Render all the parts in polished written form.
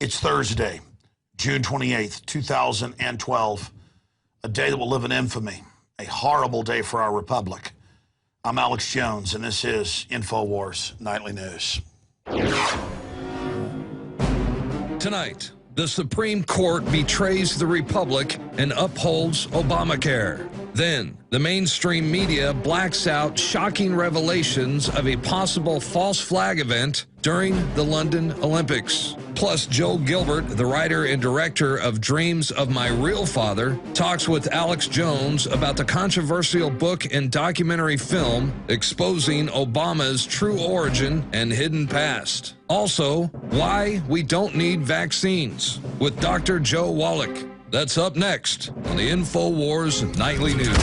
It's Thursday, June 28th, 2012, a day that will live in infamy, a horrible day for our republic. I'm Alex Jones, and this is InfoWars Nightly News. Tonight, the Supreme Court betrays the Republic and upholds Obamacare. Then, the mainstream media blacks out shocking revelations of a possible false flag event during the London Olympics. Plus, Joe Gilbert, the writer and director of Dreams of My Real Father, talks with Alex Jones about the controversial book and documentary film exposing Obama's true origin and hidden past. Also, why we don't need vaccines with Dr. Joe Wallach. That's up next on the InfoWars Nightly News.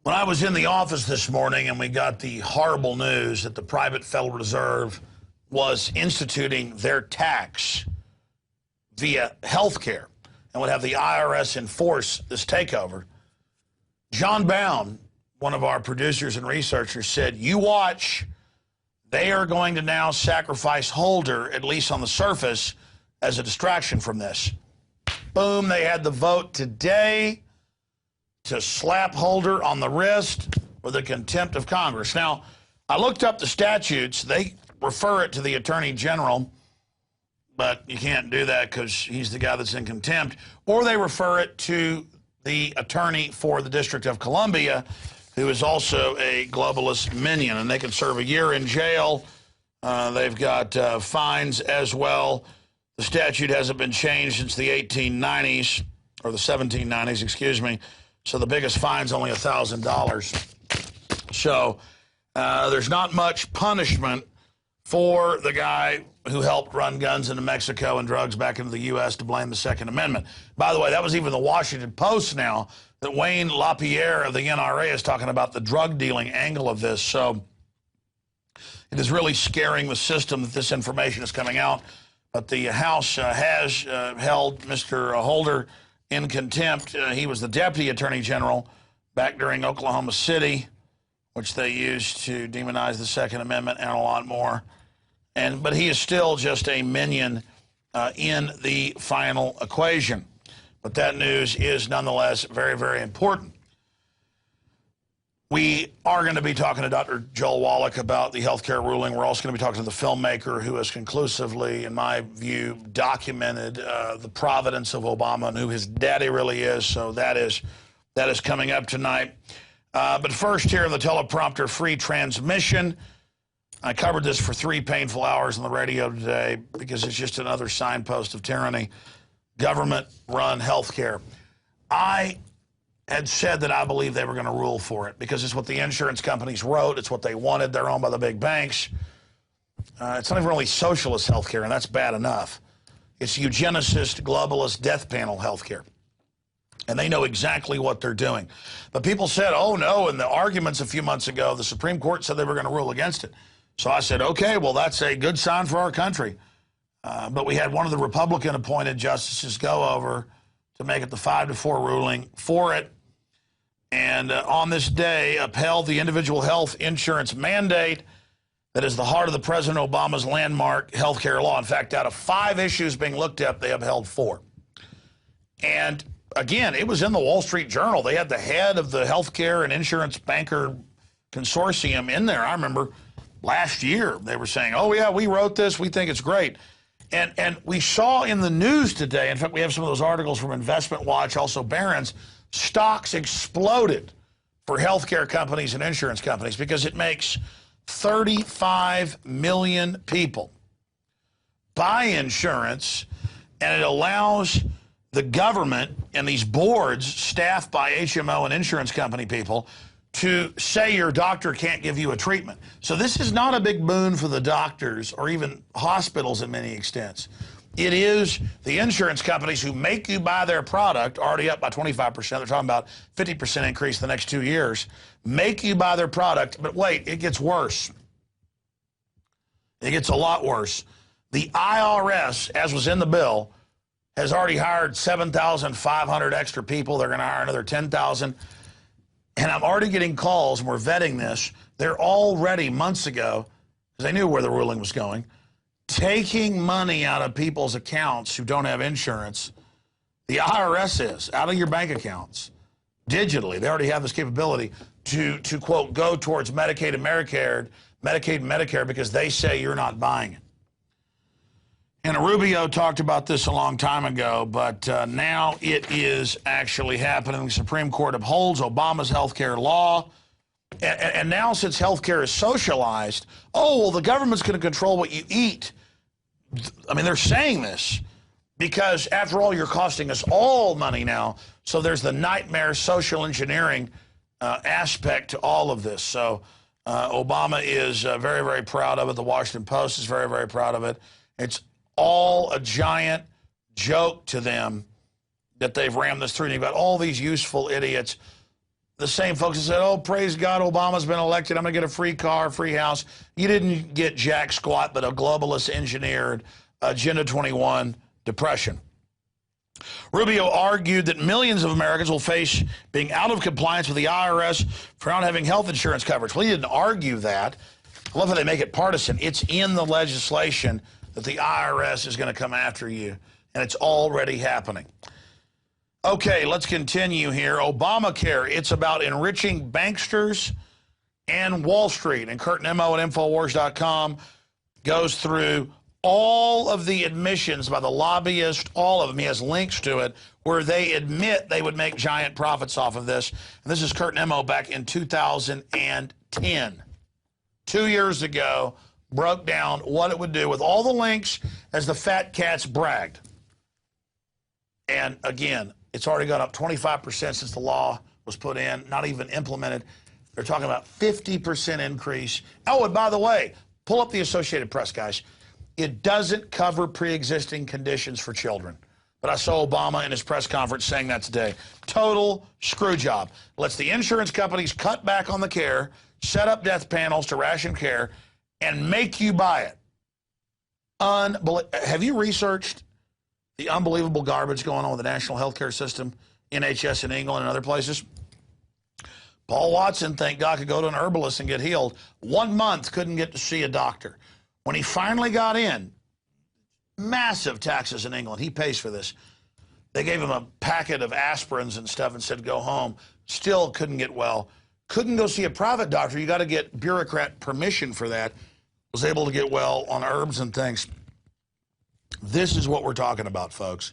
When I was in the office this morning and we got the horrible news that the private Federal Reserve was instituting their tax via health care and would have the IRS enforce this takeover, John Bound, one of our producers and researchers, said, you watch, they are going to now sacrifice Holder, at least on the surface, as a distraction from this. Boom, they had the vote today to slap Holder on the wrist for the contempt of Congress. Now, I looked up the statutes. They refer it to the Attorney General, but you can't do that because he's the guy that's in contempt. Or they refer it to the attorney for the District of Columbia, who is also a globalist minion, and they can serve a year in jail. They've got fines as well. The statute hasn't been changed since the 1890s, or the 1790s, excuse me. So the biggest fine's only $1,000. So there's not much punishment for the guy who helped run guns into Mexico and drugs back into the U.S. to blame the Second Amendment. By the way, that was even the Washington Post now, that Wayne LaPierre of the NRA is talking about the drug dealing angle of this. So it is really scaring the system that this information is coming out. But the House has held Mr. Holder in contempt. He was the Deputy Attorney General back during Oklahoma City, which they used to demonize the Second Amendment and a lot more. But he is still just a minion in the final equation. But that news is nonetheless very, very important. We are going to be talking to Dr. Joel Wallach about the healthcare ruling. We're also going to be talking to the filmmaker who has conclusively, in my view, documented the providence of Obama and who his daddy really is. So that is coming up tonight. But first, here on the teleprompter free transmission, I covered this for 3 painful hours on the radio today because it's just another signpost of tyranny. Government-run health care. I had said that I believe they were going to rule for it because it's what the insurance companies wrote. It's what they wanted. They're owned by the big banks. It's not even really socialist health care, and that's bad enough. It's eugenicist, globalist, death panel health care. And they know exactly what they're doing. But people said, oh, no, in the arguments a few months ago, the Supreme Court said they were going to rule against it. So I said, okay, well, that's a good sign for our country. But we had one of the Republican-appointed justices go over to make it the 5-4 ruling for it. And on this day, upheld the individual health insurance mandate that is the heart of the President Obama's landmark health care law. In fact, out of 5 issues being looked at, they upheld 4. And again, it was in the Wall Street Journal. They had the head of the healthcare and insurance banker consortium in there. I remember last year they were saying, oh, yeah, we wrote this. We think it's great. And we saw in the news today, in fact, we have some of those articles from Investment Watch, also Barron's, stocks exploded for healthcare companies and insurance companies because it makes 35 million people buy insurance, and it allows the government and these boards staffed by HMO and insurance company people to say your doctor can't give you a treatment. So this is not a big boon for the doctors or even hospitals in many extents. It is the insurance companies who make you buy their product, already up by 25%. They're talking about 50% increase the next 2 years. Make you buy their product, but wait, it gets worse. It gets a lot worse. The IRS, as was in the bill, has already hired 7,500 extra people. They're going to hire another 10,000. And I'm already getting calls, and we're vetting this. They're already, months ago, because they knew where the ruling was going, taking money out of people's accounts who don't have insurance. The IRS is, out of your bank accounts, digitally. They already have this capability to quote, go towards Medicaid and Medicare because they say you're not buying it. And Rubio talked about this a long time ago, but now it is actually happening. The Supreme Court upholds Obama's health care law. And now, since health care is socialized, oh, well, the government's going to control what you eat. I mean, they're saying this because, after all, you're costing us all money now. So there's the nightmare social engineering aspect to all of this. So Obama is very, very proud of it. The Washington Post is very, very proud of it. It's all a giant joke to them that they've rammed this through. And you've got all these useful idiots, the same folks that said, oh, praise God, Obama's been elected. I'm going to get a free car, free house. You didn't get jack squat, but a globalist engineered Agenda 21 depression. Rubio argued that millions of Americans will face being out of compliance with the IRS for not having health insurance coverage. Well, he didn't argue that. I love how they make it partisan. It's in the legislation that the IRS is going to come after you, and it's already happening. Okay, let's continue here. Obamacare, it's about enriching banksters and Wall Street. And Kurt Nimmo at Infowars.com goes through all of the admissions by the lobbyist, all of them. He has links to it where they admit they would make giant profits off of this. And this is Kurt Nimmo back in 2010. 2 years ago, broke down what it would do with all the links as the fat cats bragged. And again, it's already gone up 25% since the law was put in, not even implemented. They're talking about 50% increase. Oh, and by the way, pull up the Associated Press, guys. It doesn't cover pre-existing conditions for children. But I saw Obama in his press conference saying that today. Total screw job. Lets the insurance companies cut back on the care, set up death panels to ration care, and make you buy it. Have you researched the unbelievable garbage going on with the national healthcare system, NHS in England and other places? Paul Watson, thank God, could go to an herbalist and get healed. 1 month, couldn't get to see a doctor. When he finally got in, massive taxes in England. He pays for this. They gave him a packet of aspirins and stuff and said, go home. Still couldn't get well. Couldn't go see a private doctor. You got to get bureaucrat permission for that. Was able to get well on herbs and things. This is what we're talking about, folks.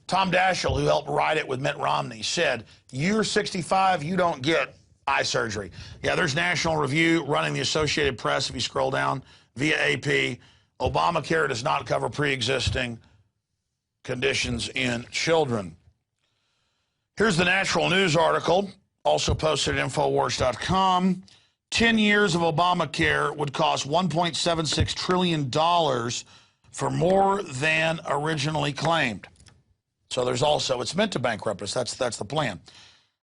Tom Daschle, who helped write it with Mitt Romney, said, you're 65, you don't get eye surgery. Yeah, there's National Review running the Associated Press, if you scroll down, via AP. Obamacare does not cover pre-existing conditions in children. Here's the Natural News article, also posted at Infowars.com. 10 years of Obamacare would cost $1.76 trillion for more than originally claimed. So there's also, it's meant to bankrupt us. That's the plan.